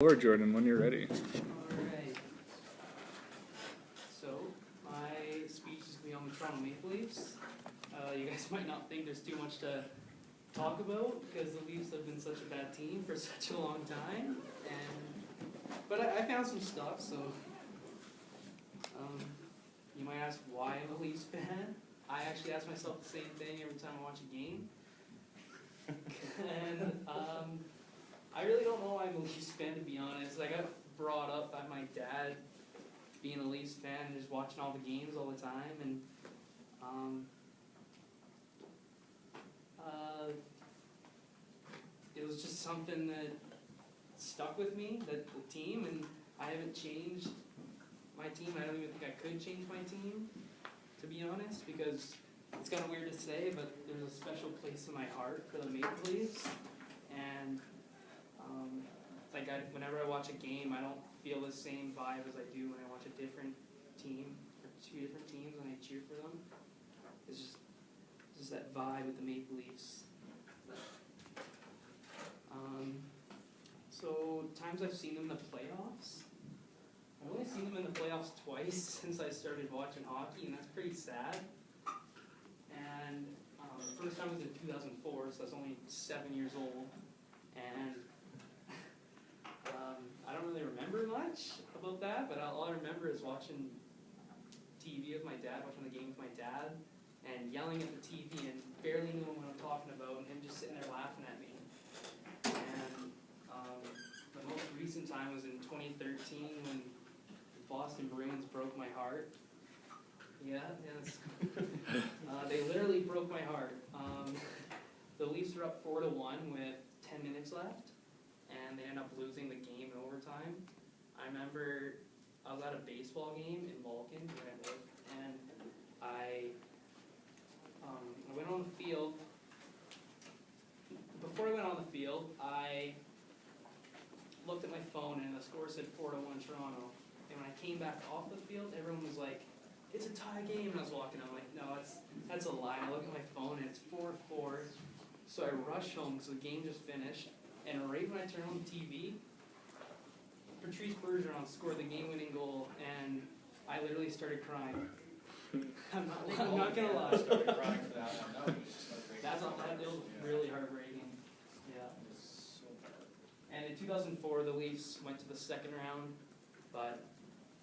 Lord Jordan, when you're ready. Alright. So, my speech is going to be on the Toronto Maple Leafs. You guys might not think there's too much to talk about because the Leafs have been such a bad team for such a long time. But I found some stuff, so you might ask why I'm a Leafs fan. I actually ask myself the same thing every time I watch a game. And I really don't know why I'm a Leafs fan, to be honest. I got brought up by my dad being a Leafs fan and just watching all the games all the time, and it was just something that stuck with me, that the team, and I haven't changed my team. I don't even think I could change my team, to be honest, because it's kind of weird to say, but there's a special place in my heart for the Maple Leafs, and whenever I watch a game, I don't feel the same vibe as I do when I watch a different team, or two different teams, and I cheer for them. It's just that vibe with the Maple Leafs. So, times I've seen them in the playoffs. I've only seen them in the playoffs twice since I started watching hockey, and that's pretty sad. And the first time was in 2004, so I was only 7 years old. And I don't really remember much about that, but all I remember is watching TV with my dad, watching the game with my dad, and yelling at the TV and barely knowing what I'm talking about, and him just sitting there laughing at me. And the most recent time was in 2013 when the Boston Bruins broke my heart. Yeah, yes. They literally broke my heart. The Leafs were up 4-1 with 10 minutes left, and they ended up losing the game in overtime. I remember I was at a baseball game in Vulcan, where I live, and I went on the field. Before I went on the field, I looked at my phone, and the score said 4-1 Toronto. And when I came back off the field, everyone was like, "It's a tie game," and I was walking out like, "No, that's a lie." And I look at my phone, and it's 4-4. So I rush home because the game just finished, and right when I turn on the TV, Patrice Bergeron scored the game-winning goal, and I literally started crying. I'm not gonna lie. I started crying for that one. That was really heartbreaking. Yeah. And in 2004, the Leafs went to the second round, but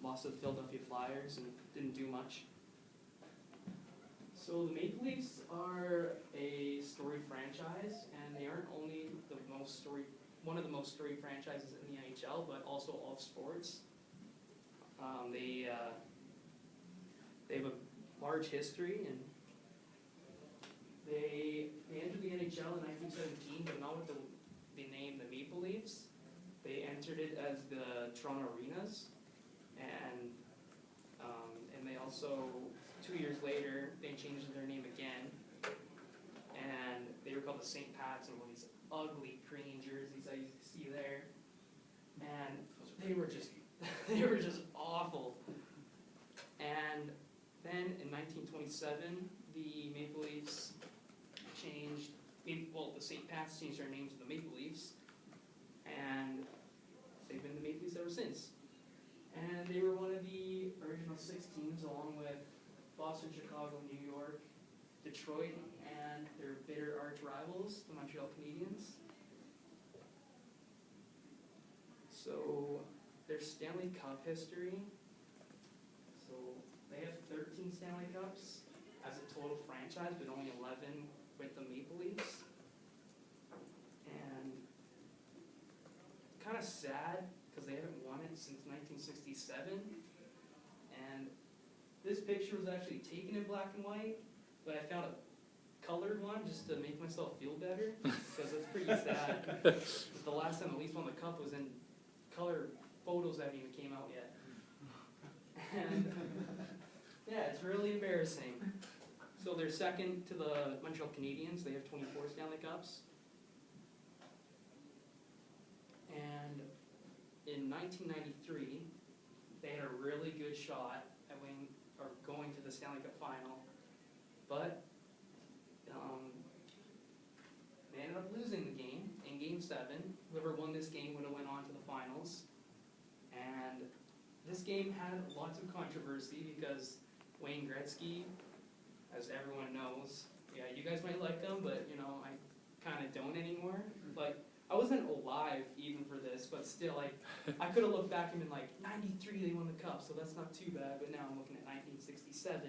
lost to the Philadelphia Flyers and didn't do much. So the Maple Leafs are a storied franchise, and they aren't only one of the most storied franchises in the NHL, but also all of sports. They have a large history, and they entered the NHL in 1917, but not with the name the Maple Leafs. They entered it as the Toronto Arenas, and they also, 2 years later, they changed their name again, and they were called the St. Pats, and all these ugly green jerseys I used to see there, and they were just awful. And then in 1927, the Maple Leafs the St. Pats changed their name to the Maple Leafs, and they've been the Maple Leafs ever since. And they were one of the original 6 teams, along with Boston, Chicago, New York, Detroit, and their bitter arch rivals, the Montreal Canadiens. So, their Stanley Cup history. So, they have 13 Stanley Cups as a total franchise, but only 11 with the Maple Leafs. And kind of sad, because they haven't won it since 1967. And this picture was actually taken in black and white, but I found a colored one just to make myself feel better, because it's pretty sad. The last time the Leafs won the cup was in color photos that haven't even came out yet. And yeah, it's really embarrassing. So they're second to the Montreal Canadiens. They have 24 Stanley Cups. And in 1993, they had a really good shot at going to the Stanley Cup final, but they ended up losing the game in Game 7. Whoever won this game would have went on to the finals. game had lots of controversy because Wayne Gretzky, as everyone knows, yeah, you guys might like him, but you know, I kind of don't anymore. Like, I wasn't alive even for this, but still, like, I could have looked back and been like, 93 they won the cup, so that's not too bad, but now I'm looking at 1967,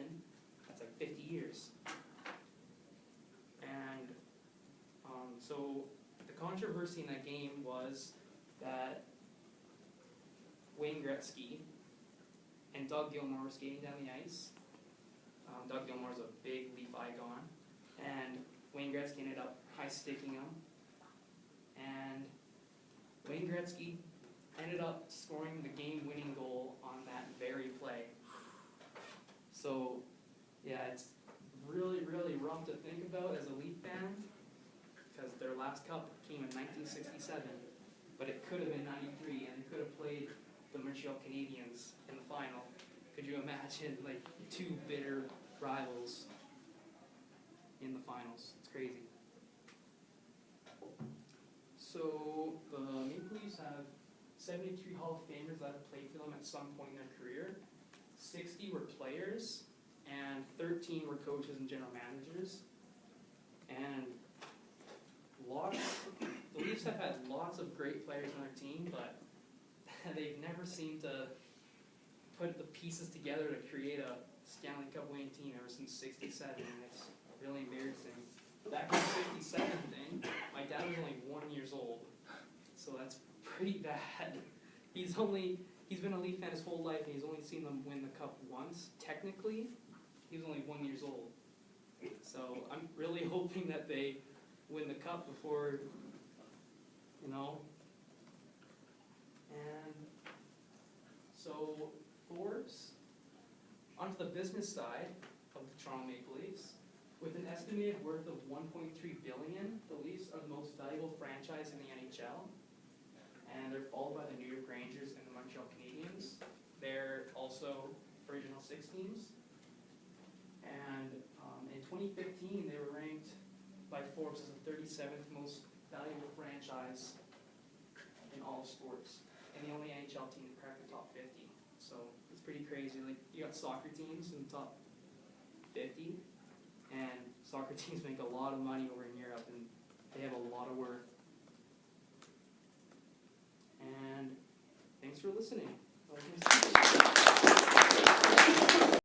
that's like 50 years. And so the controversy in that game was that Wayne Gretzky and Doug Gilmour were skating down the ice. Doug Gilmour's a big Leaf icon, and Wayne Gretzky ended up high-sticking him. And Wayne Gretzky ended up scoring the game-winning goal on that very play. So, yeah, it's really, really rough to think about as a Leaf fan, because their last cup came in 1967, but it could have been 93, and they could have played the Montreal Canadiens in the final. Could you imagine, like, two bitter rivals in the finals? It's crazy. So the Maple Leafs have 73 Hall of Famers that have played for them at some point in their career. 60 were players, and 13 were coaches and general managers. And the Leafs have had lots of great players on their team, but they've never seemed to put the pieces together to create a Stanley Cup winning team ever since ’67, and it's really embarrassing. Back in the '67 thing, my dad was only 1 year old, so that's pretty bad. He's been a Leaf fan his whole life, and he's only seen them win the cup once. Technically, he was only 1 year old. So I'm really hoping that they win the cup before, you know. And so Forbes, onto the business side of the Toronto Maple Leafs. With an estimated worth of $1.3 billion, the Leafs are the most valuable franchise in the NHL, and they're followed by the New York Rangers and the Montreal Canadiens. They're also original six teams, and in 2015 they were ranked by Forbes as the 37th most valuable franchise in all of sports, and the only NHL team to crack the top 50. So it's pretty crazy. Like, you got soccer teams in the top 50. And soccer teams make a lot of money over in Europe, and they have a lot of worth. And thanks for listening.